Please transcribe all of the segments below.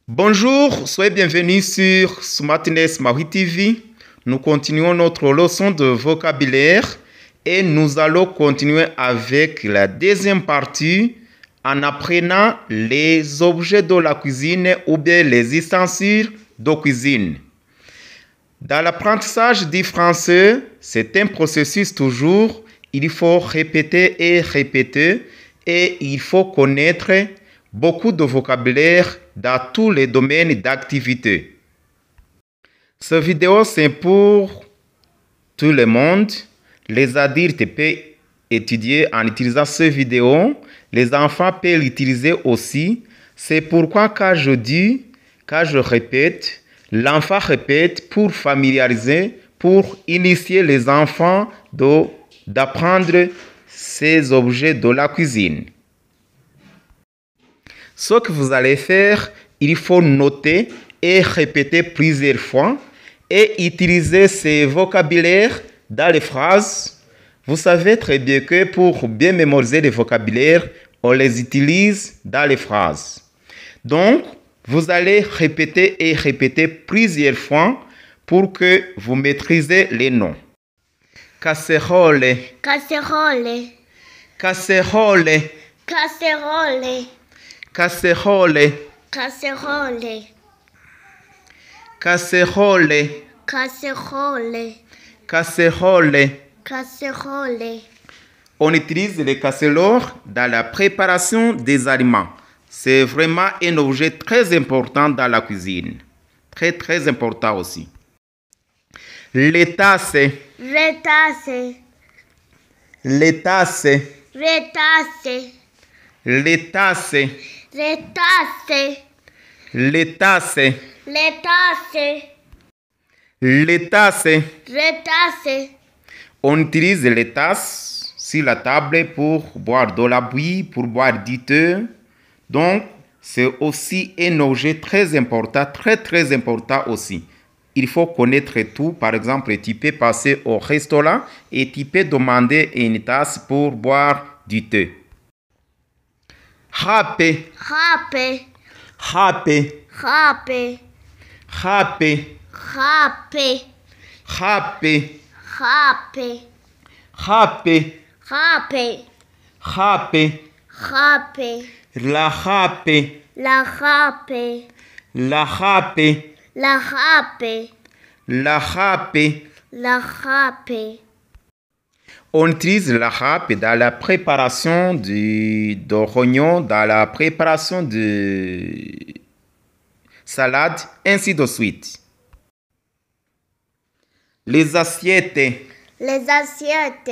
Bonjour, soyez bienvenus sur Smartness Maui TV. Nous continuons notre leçon de vocabulaire et nous allons continuer avec la deuxième partie en apprenant les objets de la cuisine ou bien les ustensiles de cuisine. Dans l'apprentissage du français, c'est un processus toujours. Il faut répéter et il faut connaître beaucoup de vocabulaire dans tous les domaines d'activité. Cette vidéo, c'est pour tout le monde. Les adultes peuvent étudier en utilisant cette vidéo. Les enfants peuvent l'utiliser aussi. C'est pourquoi quand je répète, l'enfant répète pour familiariser, pour initier les enfants d'apprendre ces objets de la cuisine. Ce que vous allez faire, il faut noter et répéter plusieurs fois et utiliser ces vocabulaires dans les phrases. Vous savez très bien que pour bien mémoriser les vocabulaires, on les utilise dans les phrases. Donc, vous allez répéter et répéter plusieurs fois pour que vous maîtrisez les noms. Casserole, Casserole, casserole, casserole, casserole, casserole, casserole, casserole, casserole. casserole. On utilise les casseroles dans la préparation des aliments. C'est vraiment un objet très important dans la cuisine. Très, très important aussi. Les tasses, Retasse, les tasses, retasse, les tasses, retasse, les tasses, retasse, les tasses. retasse, On utilise les tasses sur la table pour boire de la bouillie, pour boire du thé. Donc, c'est aussi un objet très important, très important aussi. Il faut connaître tout. Par exemple, tu peux passer au restaurant et tu peux demander une tasse pour boire du thé. Râpe, râpe, râpe, râpe, râpe, râpe, râpe, râpe, râpe, râpe, râpe, râpe, la râpe, la râpe, la râpe, la râpe, la râpe. la râpe. On utilise la râpe dans la préparation de rognon, dans la préparation de salade, ainsi de suite. Les assiettes, Les assiettes,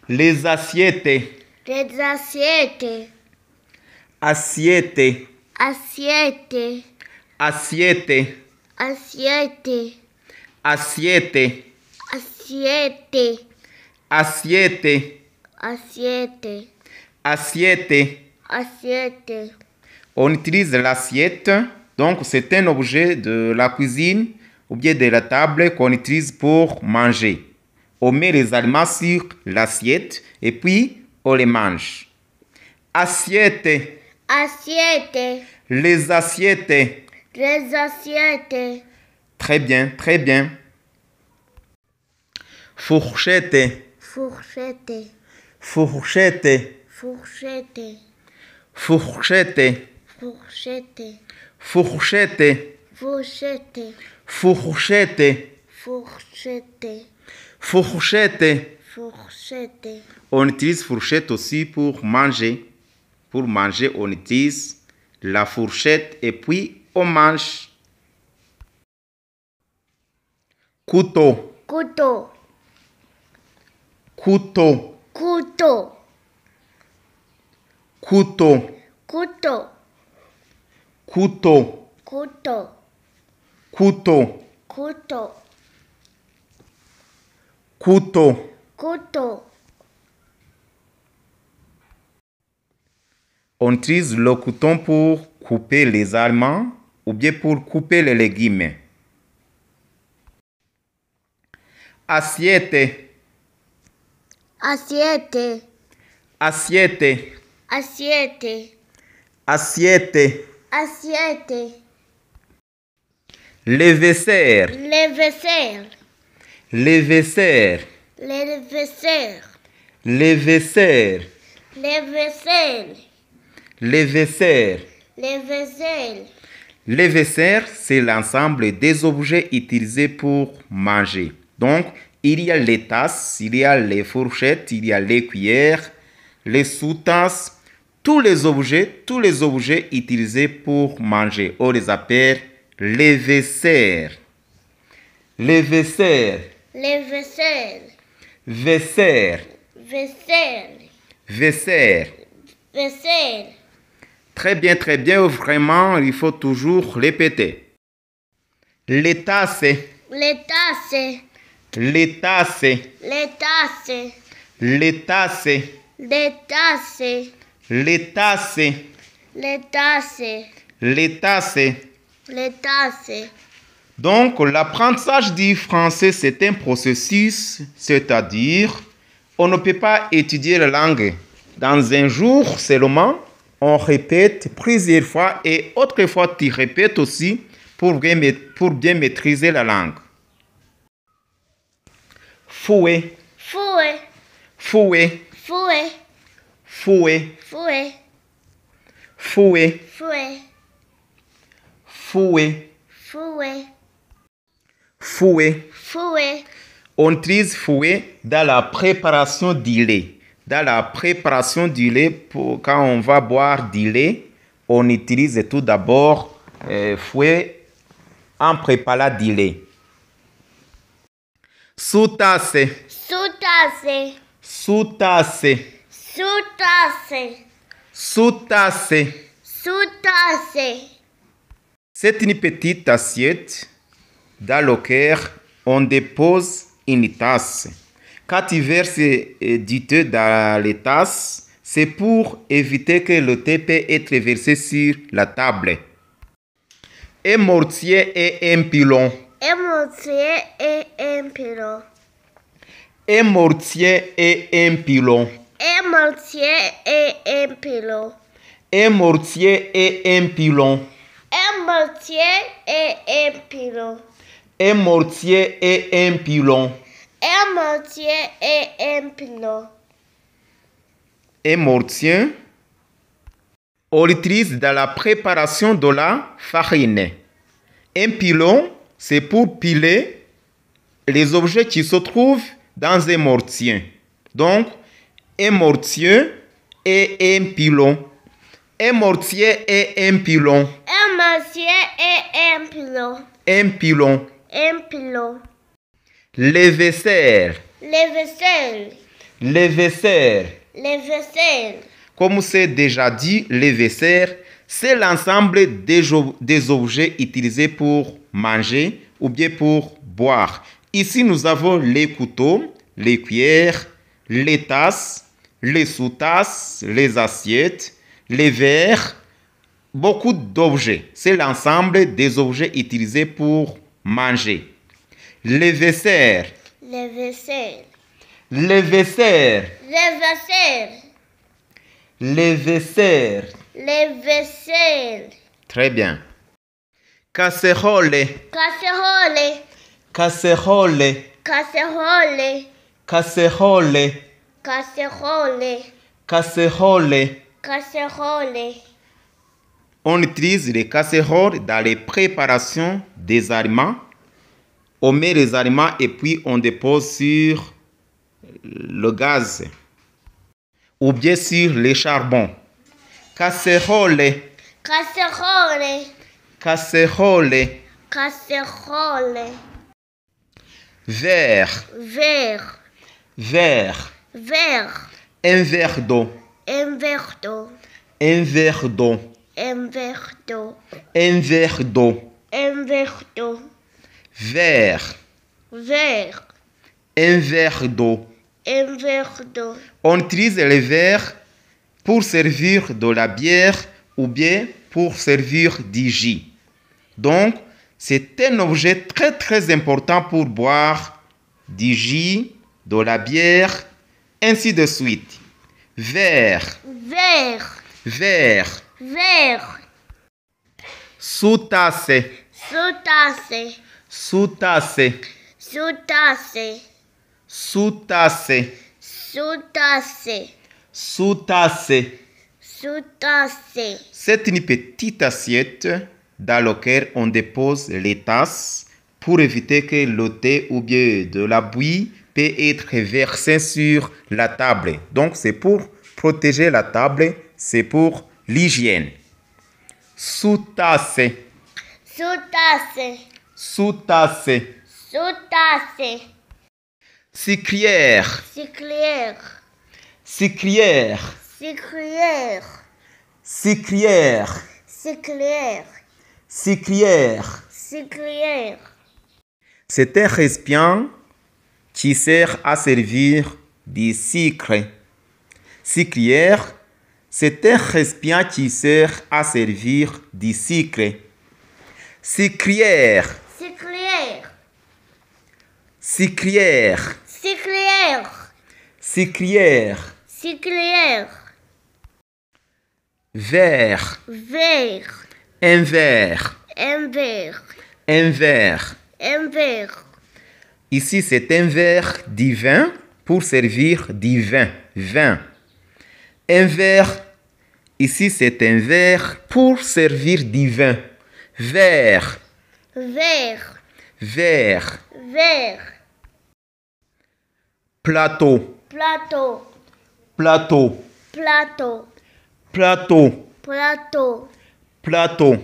les assiettes, les assiettes, assiettes, assiettes, assiettes, assiettes, assiettes, assiettes, assiettes, assiette, assiettes. assiette, On utilise l'assiette, donc c'est un objet de la cuisine ou bien de la table qu'on utilise pour manger. On met les aliments sur l'assiette et puis on les mange. Assiette, assiette, les assiettes. les assiettes, Très bien, très bien. Fourchette, fourchette, fourchette, fourchette, fourchette, fourchette, fourchette, fourchette, fourchette, fourchette, fourchette. fourchette, On utilise fourchette aussi pour manger. Pour manger, on utilise la fourchette et puis on mange. Couteau, couteau, couteau, couteau, couteau, couteau, couteau, couteau, couteau, couteau, couteau. couteau, On utilise le couteau pour couper les aliments ou bien pour couper les légumes. Assiette, assiette, assiette, assiette, assiette, assiette, Les vaisseurs. Les vaisselles. Les vaisseurs. Les vaisselles. Les vaisseurs. Les vaisselles. Les vaisseurs. Les vaisselles. Les vaisseurs, c'est l'ensemble des objets utilisés pour manger. Donc, il y a les tasses, il y a les fourchettes, il y a les cuillères, les sous-tasses, tous les objets utilisés pour manger. On les appelle les vaisseurs. Les vaisseurs. Les vaisselles. Vaisseurs. Vaisselles. Vaisseurs. Vaisselles. Très bien, vraiment, il faut toujours répéter. Les tasses. Les tasses. Les tasses. Les tasses. Les tasses. Les tasses. Les tasses. Les tasses. Les tasses. Les tasses. Donc, l'apprentissage du français, c'est un processus, c'est-à-dire, on ne peut pas étudier la langue dans un jour seulement. On répète plusieurs fois et autrefois tu répètes aussi pour bien maîtriser la langue. Fouet. Fouet. Fouet. Fouet. Fouet. Fouet. Fouet. Fouet. Fouet. Fouet. Fouet. Fouet. On utilise fouet dans la préparation du lait. Dans la préparation du lait, quand on va boire du lait, on utilise tout d'abord fouet en préparant du lait. Sous-tasse. Sous-tasse. Sous-tasse. Sous-tasse. Sous-tasse. Sous-tasse. C'est une petite assiette dans laquelle on dépose une tasse. Quand tu verses du thé dans les tasses, c'est pour éviter que le thé peut être versé sur la table. Un mortier et un pilon. Un mortier et un pilon. Un mortier et un pilon. Un mortier et un pilon. Un mortier et un pilon. Un mortier et un pilon. Un mortier et un pilon. Un mortier et un pilon. Un mortier, on l'utilise dans la préparation de la farine. Un pilon, c'est pour piler les objets qui se trouvent dans un mortier. Donc, un mortier et un pilon. Un mortier et un pilon. Un mortier et un pilon. Un pilon. Un pilon. Les vaisseurs. Les vaisselles. Les vaisseurs. Les vaisselles. Comme c'est déjà dit, les vaisseurs, c'est l'ensemble des objets utilisés pour manger ou bien pour boire. Ici, nous avons les couteaux, les cuillères, les tasses, les sous-tasses, les assiettes, les verres, beaucoup d'objets. C'est l'ensemble des objets utilisés pour manger. Les vaisseurs. Les vaisselles. Les vaisseurs. Les vaisselles. Les vaisseurs. Les vaisselles. Très bien. Casserole. Casserole. Casserole. Casserole. Casserole. Casserole. Casserole. Casserole. On utilise les casseroles dans les préparations des aliments. On met les aliments et puis on dépose sur le gaz ou bien sur les charbons. Casserole. Casserole. Casserole. Casserole. Verre. Verre. Verre. Verre. Un verre d'eau. Un verre d'eau. Un verre d'eau. Un verre d'eau. Un verre d'eau. Un verre d'eau. Verre. Verre. Un verre d'eau. Un verre d'eau. On utilise les verres pour servir de la bière ou bien pour servir du jus. Donc, c'est un objet très important pour boire du jus, de la bière, ainsi de suite. Verre. Verre. Verre. Verre. Sous-tasse. Sous-tasse. Sous-tasse. Sous-tasse. Sous-tasse. Sous-tasse. Sous-tasse. Sous-tasse. C'est une petite assiette dans laquelle on dépose les tasses pour éviter que le thé ou bien de la bouillie peut être versé sur la table. Donc c'est pour protéger la table, c'est pour l'hygiène. Sous-tasse. Sous-tasse. Sous-tasse. Sous-tasse. Sucrière. Sucrière. Sucrière. Sucrière. Sucrière. Sucrière. Sucrière. Sucrière. C'est un récipient qui sert à servir du sucre. Sucrière, c'est un récipient qui sert à servir du sucre. Sucrière. Sucrière. Sucrière. Sucrière. Sucrière. Sucrière. Verre. Verre. Un verre. Un verre. Un verre. Un verre. Ici, c'est un verre de vin pour servir du vin. Vin. Un verre. Ici, c'est un verre pour servir du vin. Verre. Verre. Verre. Verre. Plateau. Plateau. Plateau. Plateau. Plateau. Plateau. Plateau.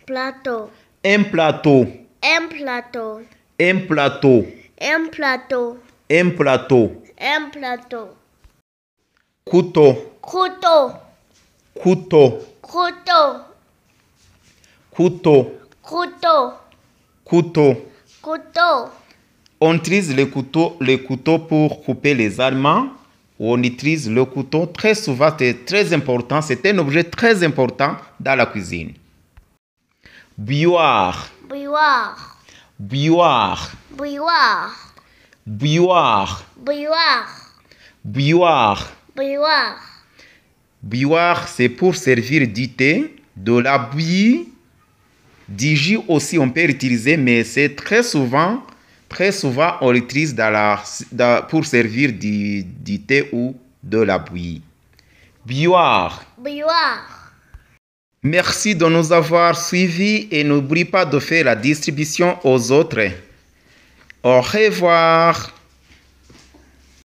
Plateau. Un plateau. Un plateau. Un plateau. Un plateau. Un plateau. Un plateau. Couteau. Couteau. Couteau. Couteau. Couteau. Couteau. Couteau. Couteau. On utilise le couteau pour couper les aliments. On utilise le couteau très souvent, c'est très important. C'est un objet très important dans la cuisine. Bouilloire. Bouilloire. Bouilloire. Bouilloire. Bouilloire. Bouilloire. Bouilloire. Bouilloire. Bouilloire, c'est pour servir du thé, de la bouillie, du jus aussi on peut l'utiliser, mais c'est très souvent on l'utilise pour servir du thé ou de la bouillie. Bouilloire. Bouilloire. Merci de nous avoir suivis et n'oublie pas de faire la distribution aux autres. Au revoir.